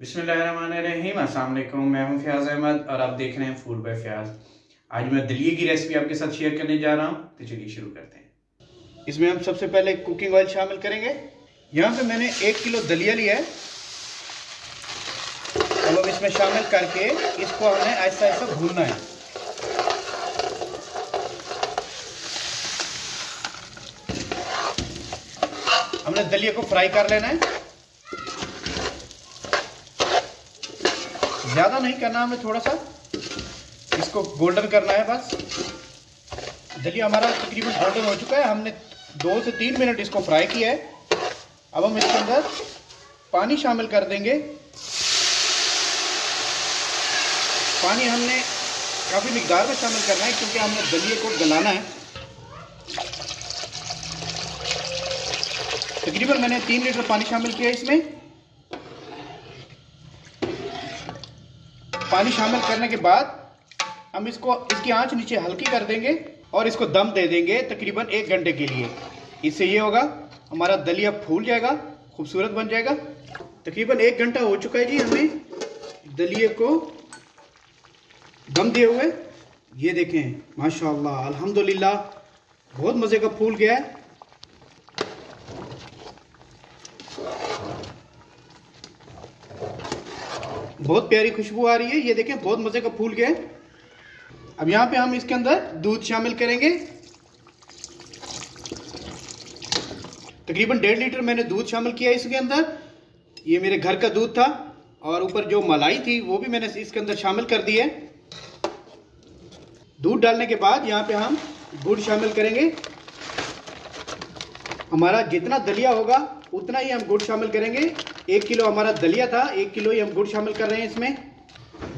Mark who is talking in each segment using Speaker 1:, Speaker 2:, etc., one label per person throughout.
Speaker 1: बिस्मिल्लाहिर्रहमानिर्रहीम। अस्सलाम वालेकुम। मैं हूं फयाज अहमद और आप देख रहे हैं फूड बाय फयाज। आज मैं दलिये की रेसिपी आपके साथ शेयर करने जा रहा हूं, तो चलिए शुरू करते हैं। इसमें हम सबसे पहले कुकिंग ऑयल शामिल करेंगे। यहाँ पे मैंने 1 किलो दलिया लिया है। अब हम इसमें शामिल करके इसको हमें ऐसा ऐसा भूनना है। हमने दलिया को फ्राई कर लेना है, ज़्यादा नहीं करना, हमें थोड़ा सा इसको गोल्डन करना है बस। दलिया हमारा तकरीबन गोल्डन हो चुका है। हमने 2 से 3 मिनट इसको फ्राई किया है। अब हम इसके अंदर पानी शामिल कर देंगे। पानी हमने काफ़ी मिकदार में शामिल करना है क्योंकि हमने दलिये को गलाना है। तकरीबन मैंने 3 लीटर पानी शामिल किया है इसमें। पानी शामिल करने के बाद हम इसकी आंच नीचे हल्की कर देंगे और इसको दम दे देंगे तकरीबन 1 घंटे के लिए। इससे ये होगा हमारा दलिया फूल जाएगा, खूबसूरत बन जाएगा। तकरीबन 1 घंटा हो चुका है जी हमें दलिये को दम दिए हुए। ये देखें माशाअल्लाह, अल्हम्दुलिल्लाह, बहुत मज़े का फूल गया है। बहुत प्यारी खुशबू आ रही है। ये देखें बहुत मज़े का फूल गया है। अब यहाँ पे हम इसके अंदर दूध शामिल करेंगे। तकरीबन 1.5 लीटर मैंने दूध शामिल किया इसके अंदर। ये मेरे घर का दूध था और ऊपर जो मलाई थी वो भी मैंने इसके अंदर शामिल कर दी है। दूध डालने के बाद यहाँ पे हम गुड़ शामिल करेंगे। हमारा जितना दलिया होगा उतना ही हम गुड़ शामिल करेंगे। 1 किलो हमारा दलिया था, 1 किलो ही हम गुड़ शामिल कर रहे हैं इसमें।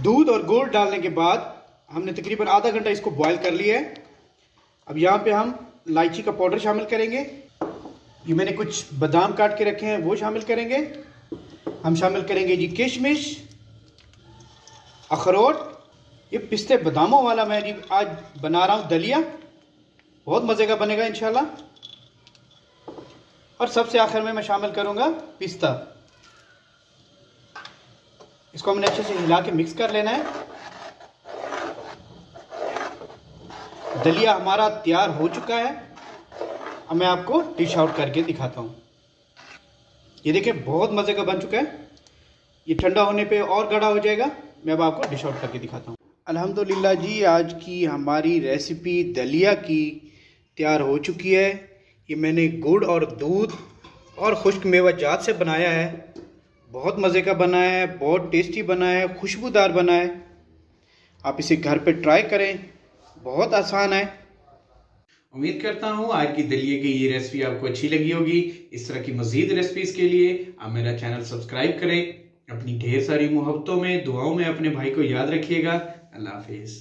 Speaker 1: दूध और गुड़ डालने के बाद हमने तकरीबन आधा घंटा इसको बॉईल कर लिया है। अब यहाँ पे हम इलायची का पाउडर शामिल करेंगे। ये मैंने कुछ बादाम काट के रखे हैं वो शामिल करेंगे। हम शामिल करेंगे जी किशमिश, अखरोट। ये पिस्ते बादामों वाला मैं आज बना रहा हूँ दलिया, बहुत मज़े का बनेगा इंशाल्लाह। और सबसे आखिर में मैं शामिल करूँगा पिस्ता। इसको हमने अच्छे से हिला के मिक्स कर लेना है। दलिया हमारा तैयार हो चुका है। अब मैं आपको डिश आउट करके दिखाता हूँ। ये देखिए बहुत मज़े का बन चुका है। ये ठंडा होने पे और गाढ़ा हो जाएगा। मैं अब आपको डिश आउट करके दिखाता हूँ। अल्हम्दुलिल्लाह जी, आज की हमारी रेसिपी दलिया की तैयार हो चुकी है। ये मैंने गुड़ और दूध और खुश्क मेवाजात से बनाया है। बहुत मज़े का बना है, बहुत टेस्टी बना है, खुशबूदार बना है। आप इसे घर पे ट्राई करें, बहुत आसान है। उम्मीद करता हूँ आज की दलिये की ये रेसिपी आपको अच्छी लगी होगी। इस तरह की मज़ीद रेसिपीज़ के लिए आप मेरा चैनल सब्सक्राइब करें। अपनी ढेर सारी मोहब्बतों में, दुआओं में अपने भाई को याद रखिएगा। अल्लाह हाफिज़।